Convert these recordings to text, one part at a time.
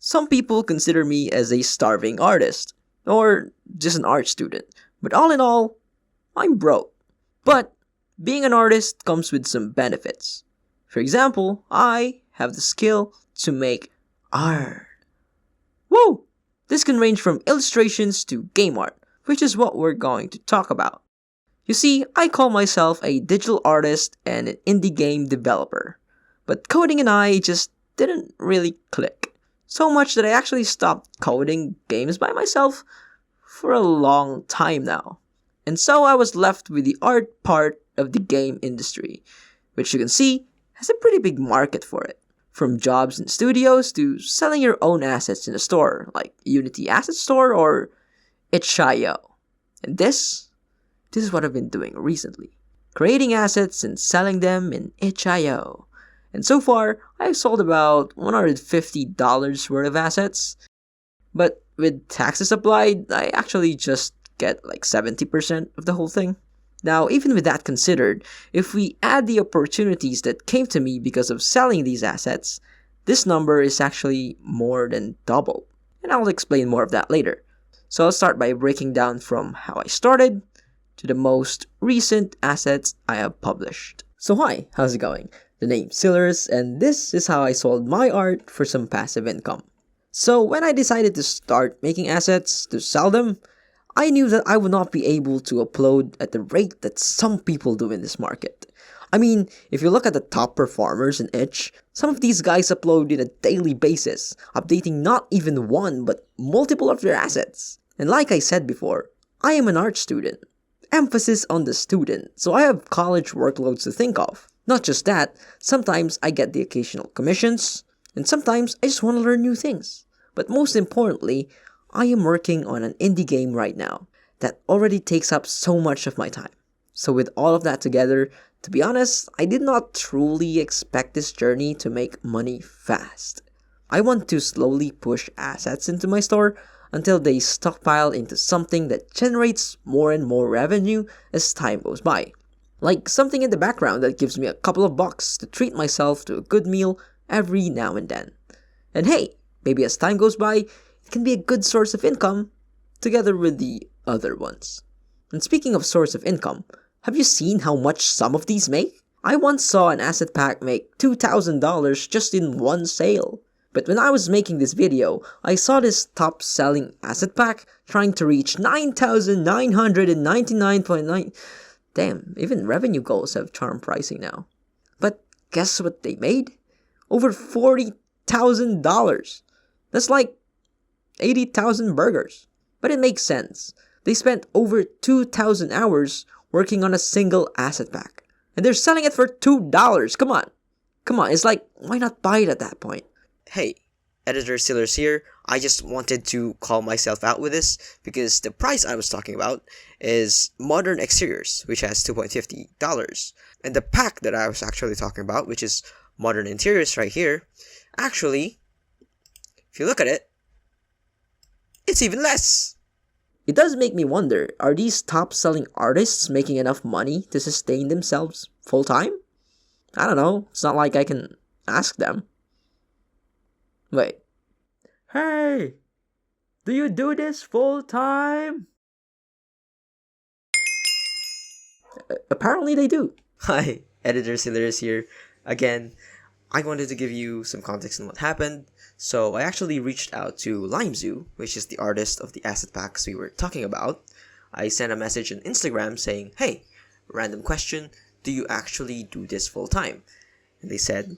Some people consider me as a starving artist, or just an art student, but all in all, I'm broke. But being an artist comes with some benefits. For example, I have the skill to make art. Woo! This can range from illustrations to game art, which is what we're going to talk about. You see, I call myself a digital artist and an indie game developer. But coding and I just didn't really click. So much that I actually stopped coding games by myself for a long time now. And so I was left with the art part of the game industry, which you can see has a pretty big market for it. From jobs in studios to selling your own assets in a store like Unity Asset Store or itch.io. And this is what I've been doing recently. Creating assets and selling them in itch.io. And so far, I've sold about $150 worth of assets. But with taxes applied, I actually just get like 70% of the whole thing. Now, even with that considered, if we add the opportunities that came to me because of selling these assets, this number is actually more than double. And I'll explain more of that later. So I'll start by breaking down from how I started to the most recent assets I have published. So hi, how's it going? The name's Sillers, and this is how I sold my art for some passive income. So when I decided to start making assets to sell them, I knew that I would not be able to upload at the rate that some people do in this market. I mean, if you look at the top performers in itch, some of these guys upload on a daily basis, updating not even one but multiple of their assets. And like I said before, I am an art student. Emphasis on the student, so I have college workloads to think of. Not just that, sometimes I get the occasional commissions, and sometimes I just want to learn new things. But most importantly, I am working on an indie game right now that already takes up so much of my time. So with all of that together, to be honest, I did not truly expect this journey to make money fast. I want to slowly push assets into my store until they stockpile into something that generates more and more revenue as time goes by. Like something in the background that gives me a couple of bucks to treat myself to a good meal every now and then. And hey, maybe as time goes by, it can be a good source of income together with the other ones. And speaking of source of income, have you seen how much some of these make? I once saw an asset pack make $2,000 just in one sale. But when I was making this video, I saw this top selling asset pack trying to reach 9,999.9. Damn, even revenue goals have charm pricing now. But guess what they made? Over $40,000. That's like 80,000 burgers. But it makes sense. They spent over 2,000 hours working on a single asset pack. And they're selling it for $2. Come on, it's like, why not buy it at that point? Hey, Editor Sillers here. I just wanted to call myself out with this because the price I was talking about is Modern Exteriors, which has $2.50. And the pack that I was actually talking about, which is Modern Interiors right here, actually, if you look at it, it's even less. It does make me wonder, are these top-selling artists making enough money to sustain themselves full-time? I don't know, it's not like I can ask them. Wait. Hey! Do you do this full-time? Apparently they do. Hi, Editor Sillers here. Again, I wanted to give you some context on what happened. So I actually reached out to LimeZoo, which is the artist of the asset packs we were talking about. I sent a message on Instagram saying, hey, random question, do you actually do this full-time? And they said,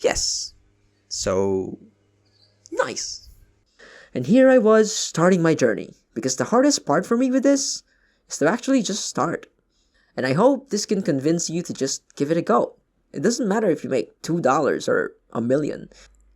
yes. So, nice. And here I was starting my journey, because the hardest part for me with this is to actually just start. And I hope this can convince you to just give it a go. It doesn't matter if you make $2 or $1 million.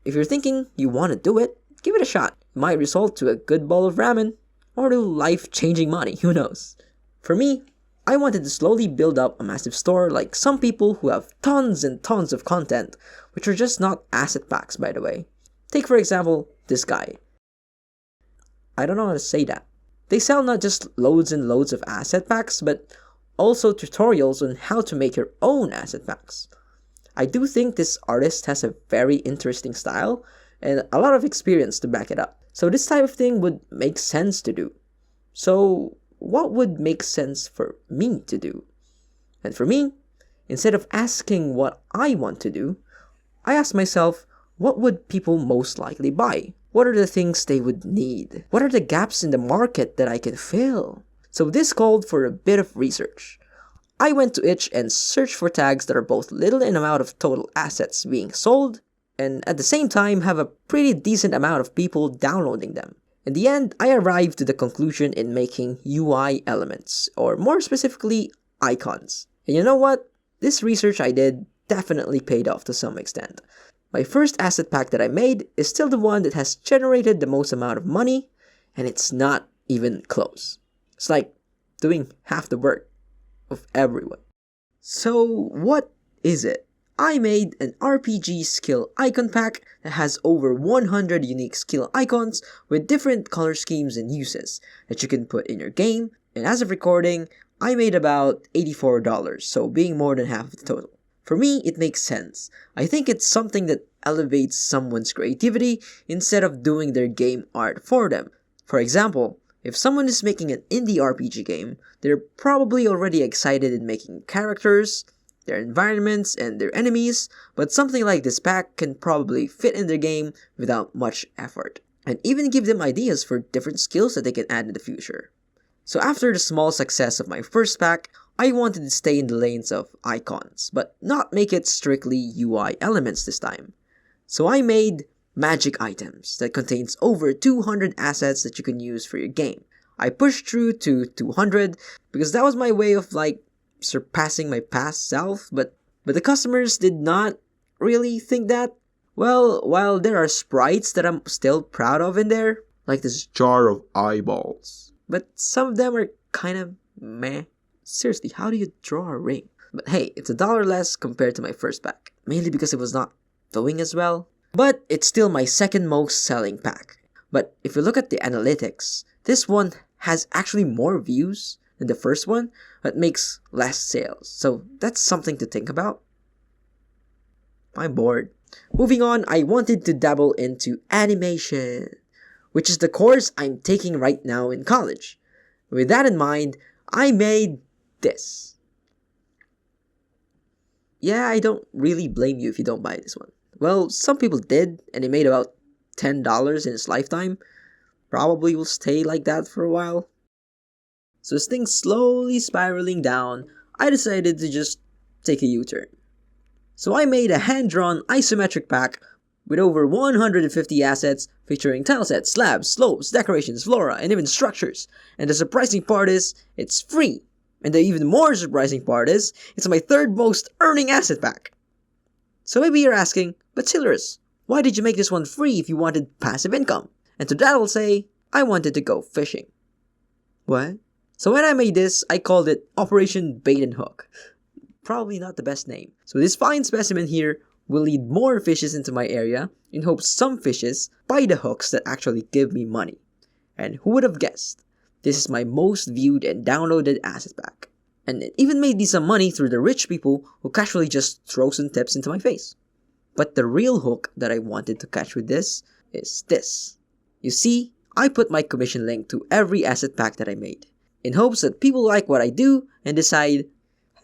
If you're thinking you want to do it, give it a shot. It might result to a good bowl of ramen, or to life-changing money, who knows. For me, I wanted to slowly build up a massive store like some people who have tons and tons of content, which are just not asset packs, by the way. Take for example, this guy. I don't know how to say that. They sell not just loads and loads of asset packs, but also tutorials on how to make your own asset packs. I do think this artist has a very interesting style, and a lot of experience to back it up. So this type of thing would make sense to do. So what would make sense for me to do? And for me, instead of asking what I want to do, I ask myself, what would people most likely buy? What are the things they would need? What are the gaps in the market that I can fill? So this called for a bit of research. I went to Itch and searched for tags that are both little in amount of total assets being sold, and at the same time have a pretty decent amount of people downloading them. In the end, I arrived to the conclusion in making UI elements, or more specifically, icons. And you know what? This research I did definitely paid off to some extent. My first asset pack that I made is still the one that has generated the most amount of money, and it's not even close. It's like doing half the work of everyone. So what is it? I made an RPG skill icon pack that has over 100 unique skill icons with different color schemes and uses that you can put in your game, and as of recording, I made about $84, so being more than half of the total. For me, it makes sense. I think it's something that elevates someone's creativity instead of doing their game art for them. For example, if someone is making an indie RPG game, they're probably already excited in making characters, their environments, and their enemies, but something like this pack can probably fit in their game without much effort, and even give them ideas for different skills that they can add in the future. So after the small success of my first pack, I wanted to stay in the lanes of icons, but not make it strictly UI elements this time. So I made magic items that contains over 200 assets that you can use for your game. I pushed through to 200 because that was my way of surpassing my past self, but the customers did not really think that. Well, while there are sprites that I'm still proud of in there, like this jar of eyeballs, but some of them are kind of meh. Seriously, how do you draw a ring? But hey, it's $1 less compared to my first pack, mainly because it was not doing as well. But it's still my second most selling pack. But if you look at the analytics, this one has actually more views than the first one, but makes less sales. So that's something to think about. I'm bored. Moving on, I wanted to dabble into animation, which is the course I'm taking right now in college. With that in mind, I made this. Yeah, I don't really blame you if you don't buy this one. Well, some people did, and it made about $10 in its lifetime. Probably will stay like that for a while. So as things slowly spiraling down, I decided to just take a U-turn. So I made a hand-drawn isometric pack with over 150 assets featuring tilesets, slabs, slopes, decorations, flora, and even structures. And the surprising part is, it's free. And the even more surprising part is, it's my third most earning asset pack. So maybe you're asking, but Silurus, why did you make this one free if you wanted passive income? And to that I'll say, I wanted to go fishing. What? So when I made this, I called it Operation Bait and Hook. Probably not the best name. So this fine specimen here will lead more fishes into my area in hopes some fishes buy the hooks that actually give me money. And who would have guessed? This is my most viewed and downloaded asset pack. And it even made me some money through the rich people who casually just throw some tips into my face. But the real hook that I wanted to catch with this is this. You see, I put my commission link to every asset pack that I made, in hopes that people like what I do and decide,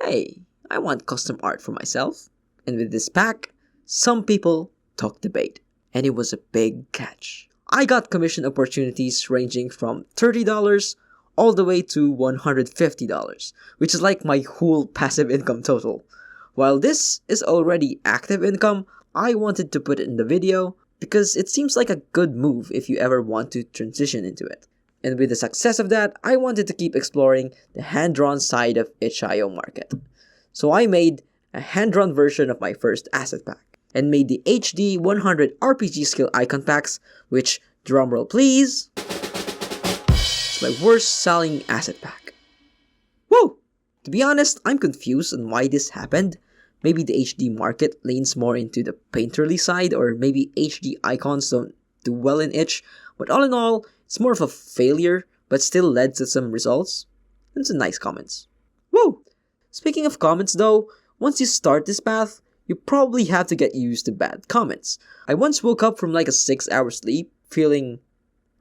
hey, I want custom art for myself. And with this pack, some people took the bait, and it was a big catch. I got commission opportunities ranging from $30 all the way to $150, which is like my whole passive income total. While this is already active income, I wanted to put it in the video because it seems like a good move if you ever want to transition into it. And with the success of that, I wanted to keep exploring the hand-drawn side of itch.io market. So I made a hand-drawn version of my first asset pack and made the HD 100 RPG skill icon packs, which, drumroll please, is my worst selling asset pack. Woo! To be honest, I'm confused on why this happened. Maybe the HD market leans more into the painterly side, or maybe HD icons don't do well in itch, but all in all, it's more of a failure, but still led to some results. And some nice comments. Woo! Speaking of comments though, once you start this path, you probably have to get used to bad comments. I once woke up from like a 6-hour sleep feeling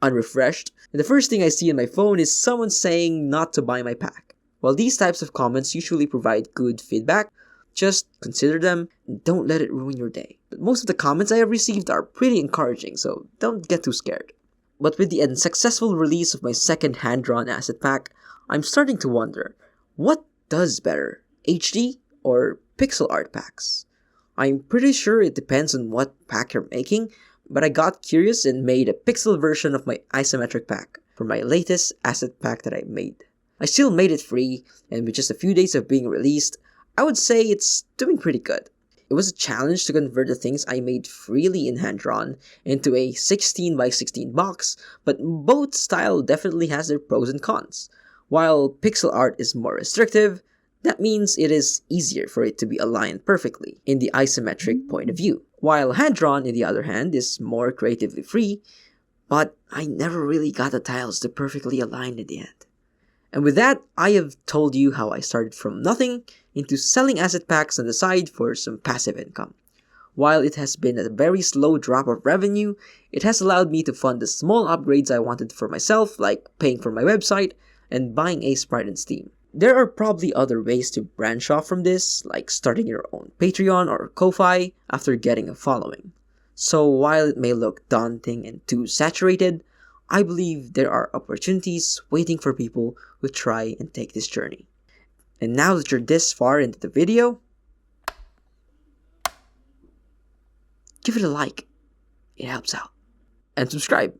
unrefreshed, and the first thing I see on my phone is someone saying not to buy my pack. While these types of comments usually provide good feedback, just consider them and don't let it ruin your day. But most of the comments I have received are pretty encouraging, so don't get too scared. But with the unsuccessful release of my second hand-drawn asset pack, I'm starting to wonder, what does better, HD or pixel art packs? I'm pretty sure it depends on what pack you're making, but I got curious and made a pixel version of my isometric pack for my latest asset pack that I made. I still made it free, and with just a few days of being released, I would say it's doing pretty good. It was a challenge to convert the things I made freely in hand-drawn into a 16 by 16 box, but both style definitely has their pros and cons. While pixel art is more restrictive, that means it is easier for it to be aligned perfectly in the isometric point of view. While hand-drawn, on the other hand, is more creatively free, but I never really got the tiles to perfectly align in the end. And with that, I have told you how I started from nothing into selling asset packs on the side for some passive income. While it has been a very slow drop of revenue, it has allowed me to fund the small upgrades I wanted for myself, like paying for my website and buying a Sprite in Steam. There are probably other ways to branch off from this, like starting your own Patreon or Ko-Fi after getting a following. So while it may look daunting and too saturated, I believe there are opportunities waiting for people who try and take this journey. And now that you're this far into the video, give it a like. It helps out. And subscribe.